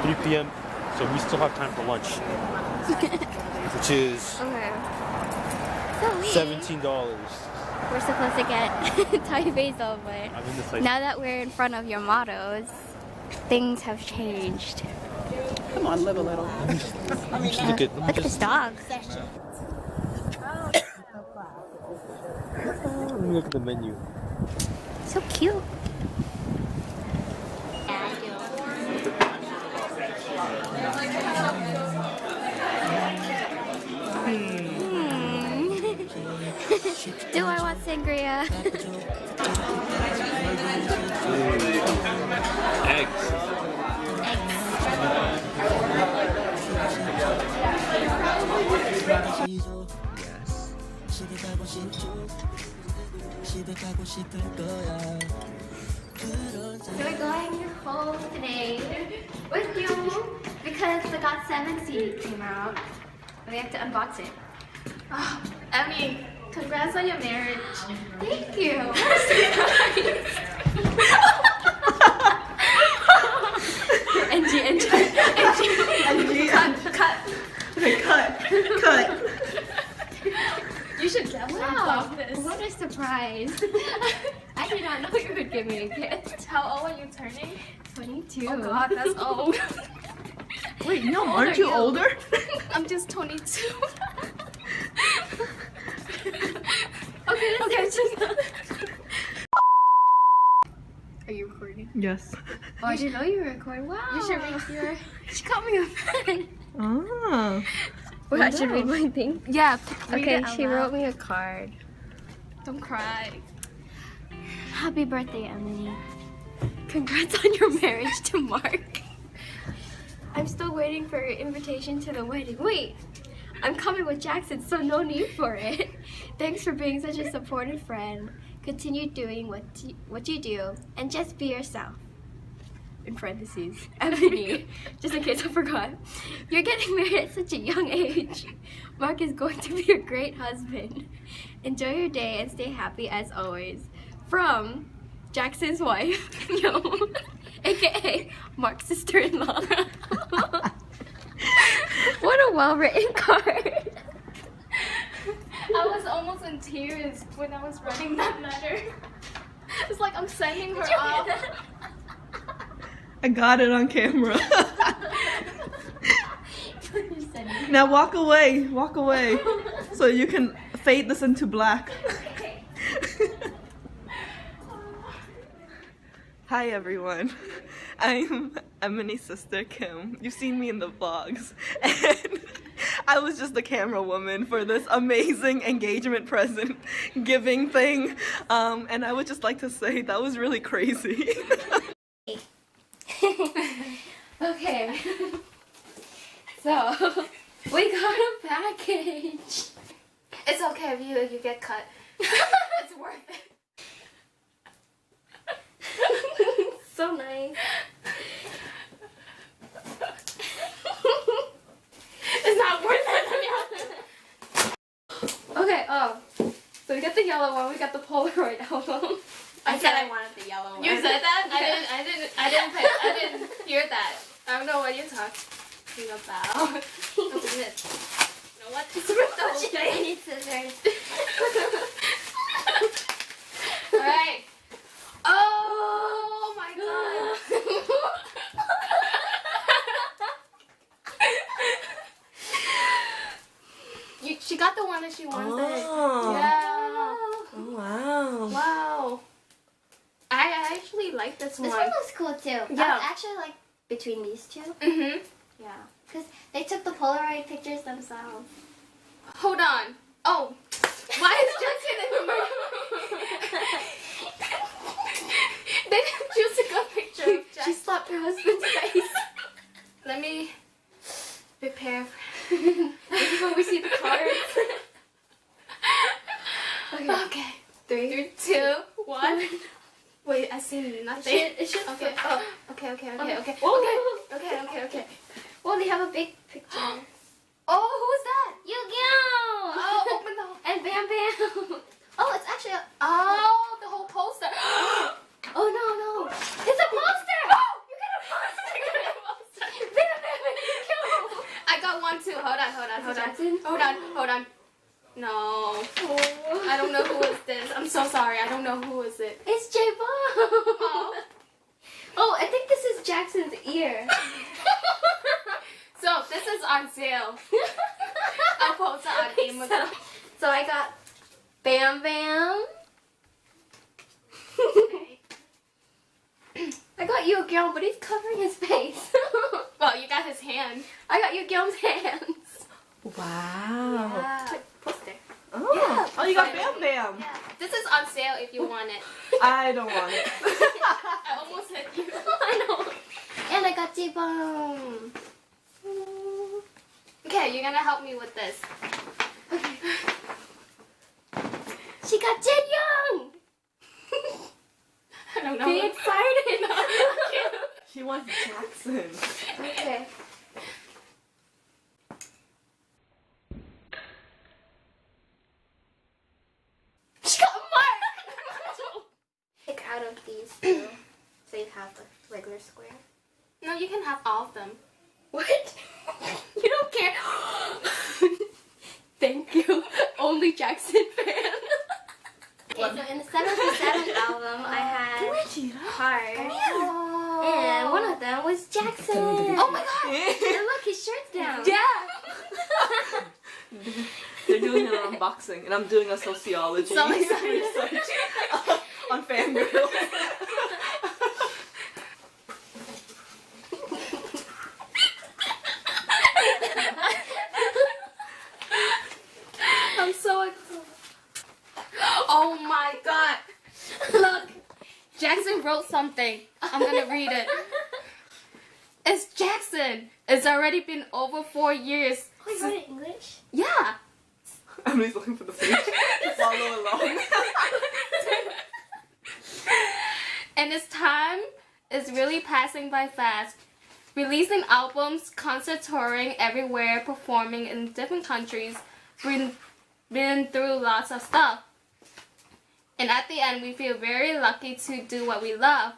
3 p.m. So we still have time for lunch, which is Okay. $17. We're supposed to get Thai basil, but I'm in the site. now that we're in front of your mottos, things have changed. Come on, live a little. Look Look at this dog. Let me look at the menu. So cute. Do I want sangria? Eggs. So we're going home today with you because the Got7 CD came out. We have to unbox it. Oh, Emmy, congrats on your marriage. Thank you. Angie. Cut. Okay, cut. You should definitely Wow, vlog this. what a surprise. I did not know you would give me a gift. How old are you turning? 22. Oh God, that's old. Wait, no, How old aren't are you you? older? I'm just 22. Okay. Are you recording? Yes. Oh, I didn't know you were recording. Wow. You should read your. She got me a pen. Ah. Wait, I should read my thing. Yeah. Okay, she wrote me a card. Don't cry. Happy birthday, Emily. Congrats on your marriage to Mark. I'm still waiting for your invitation to the wedding. Wait, I'm coming with Jackson, so no need for it. Thanks for being such a supportive friend. Continue doing what you do, and just be yourself. In parentheses, Emily, just in case I forgot. You're getting married at such a young age. Mark is going to be a great husband. Enjoy your day and stay happy as always. From Jackson's wife, Yo, aka Mark's sister-in-law. What a well-written card. I was almost in tears when I was writing that letter. It's like I'm sending her off. I got it on camera. Now walk away, so you can fade this into black. Hi everyone, I'm Emily's sister Kim. You've seen me in the vlogs, and I was just the camera woman for this amazing engagement present giving thing, and I would just like to say that was really crazy. Okay. So, we got a package. It's okay if you get cut. It's worth it. So nice. It's not worth it. Okay, so we got the yellow one, we got the Polaroid album. I said I wanted the yellow one. You said that? I didn't hear that. I don't know what you're talking about. Open this. You know what? It's worth the whole I thing. need scissors. Alright. Oh my god. She got the one that she wanted. Oh. Yeah. Oh, wow. Wow. I actually like this one. This one looks cool too. Yeah. I actually like between these two. Mm-hmm. Yeah. Because they took the Polaroid pictures themselves. Hold on. Oh. Why is Jackson in the They didn't choose a good picture of She Jackson. slapped her husband's face. Let me prepare. This is when we see the cards. Okay. 3, 2, 1. Wait, I see nothing. It should Okay. fit. Oh. Okay. Okay. Whoa. Okay. Well, they have a big picture. Oh, who's that? Yu-Gi-Oh! Oh, open the. And Bam Bam. Oh, it's actually a... Oh, the whole poster. Oh, no. It's a poster! Oh, you got a poster. You got a poster. got one too. Hold on. Jackson? Hold on. No. Oh. I don't know who is this. I'm so sorry. I don't know who is it. It's J-Bomb. Oh, I think this is Jackson's ear. So this is on sale. I'll post it on Amazon. So I got Bam Bam. I got Yu Gyeong, but he's covering his face. Well, you got his hand. I got Yu Gyeong's hands. Wow. Yeah. Poster. Oh. Oh, you got Bam Bam. Yeah. This is on sale if you want it. I don't want it. I almost hit you. I know. And I got J-Bomb. Okay, you're gonna help me with this. Okay. She got Jin Young. I don't know. Be excited. She wants Jackson. Okay. She got Mark. Pick out of these two, so you have the regular square. No, you can have all of them. What? You don't care. Thank you. Only Jackson fan. Okay, so in the 7 for 7 album, I had cards, and one of them was Jackson. Oh my god! And look, his shirt's down. Yeah. They're doing an unboxing, and I'm doing a sociology So excited. research on fangirl. I'm so excited. Oh my god. Look. Jackson wrote something. I'm gonna read it. It's Jackson. It's already been over 4 years. Oh, you wrote it in English? Yeah. Emily's looking for the page to follow along. And his time is really passing by fast. Releasing albums, concert touring everywhere, performing in different countries, been through lots of stuff. And at the end, we feel very lucky to do what we love,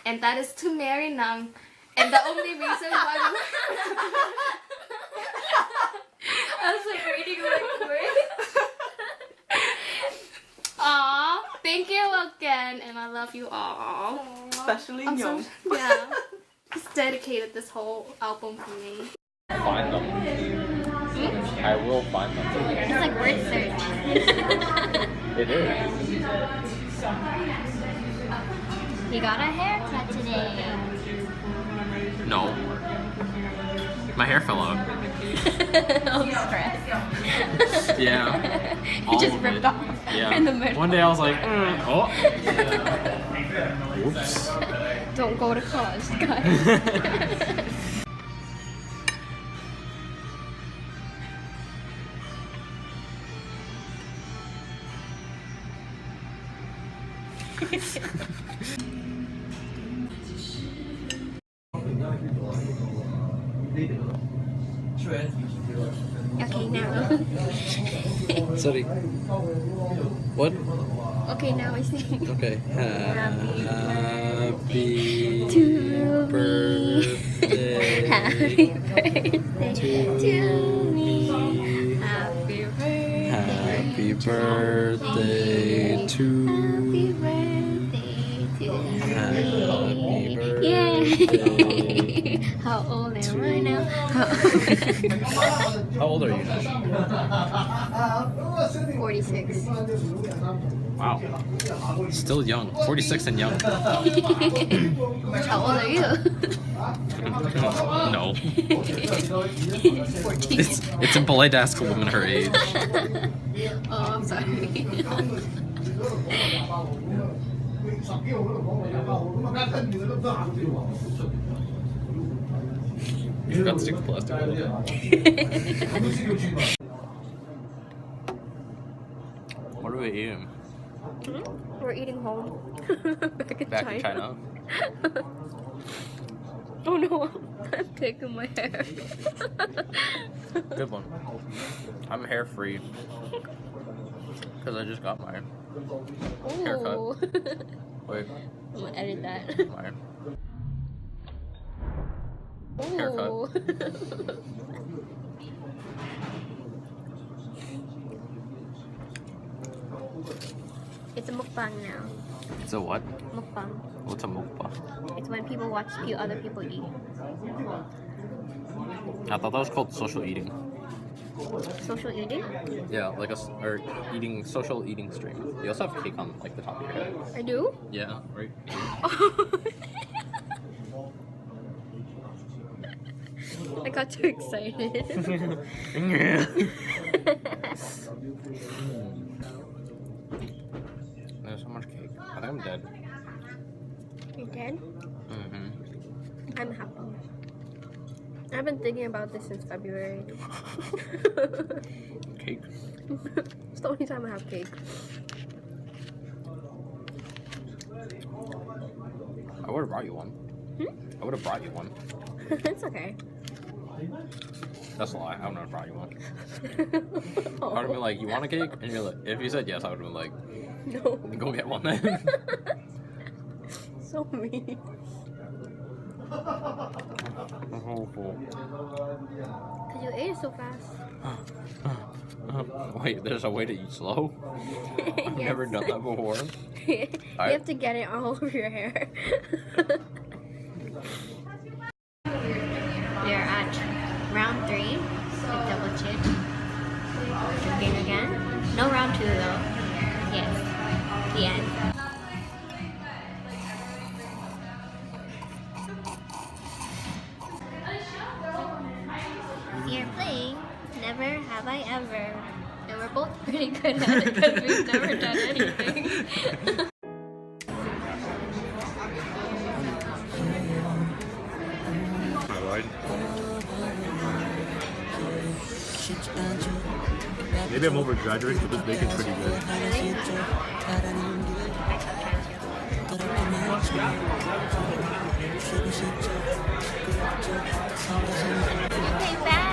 and that is to marry Nung. And the only reason why I was like reading like words. Aww, thank you again, and I love you all. Especially I'm Young. so, yeah, just dedicated this whole album for me. Find them. I will find them. It's like word search. It is. You got a haircut today. No. My hair fell out. Oh, stress. Yeah. You All just of ripped it. off Yeah. in the middle. One day I was like, oh. Whoops. Don't go to college, guys. Okay, now. Sorry. What? Okay, now I sing. Okay. Happy To me. birthday. Happy birthday to me. Happy birthday. Happy birthday to Happy birthday to Happy me. birthday. Yay! How old am I now? How old are you now? 46. Wow. Still young. 46 and young. How old are you? No. 14. It's impolite to ask a woman her age. Oh, I'm sorry. You forgot to stick the plastic bottle. What are we eating? We're eating home. Back in China. Oh no, I'm taking my hair. Good one. I'm hair free. Because I just got mine. Haircut. Ooh. Wait, I'm gonna edit that. mine. Ooh. Haircut. It's a mukbang now. It's a what? Mukbang. What's a mukbang? It's when people watch other people eat. I thought that was called social eating. Social eating? Yeah, like or eating social eating stream. You also have cake on like the top of your head. I do? Yeah, right. I got too excited. There's so much cake. I think I'm dead. You're dead? Mm-hmm. I'm happy. I've been thinking about this since February. Cake. It's the only time I have cake. I would have brought you one. Hmm? I would have brought you one. It's okay. That's a lie. I wouldn't have brought you one. I would have been like, "You want a cake?" And you're like, if you said yes, I would have been like, No. "Go get one then." So mean. Because you ate it so fast. Wait, there's a way to eat slow? I've never done that before. You have to get it all over your hair. We're at round 3 with double chin. Drinking again. No round 2 though. Yes. The end. We are playing Never Have I Ever. And we're both pretty good at it because we've never done anything. Alright. Maybe I'm overexaggerating, but this bacon's pretty good. Came back!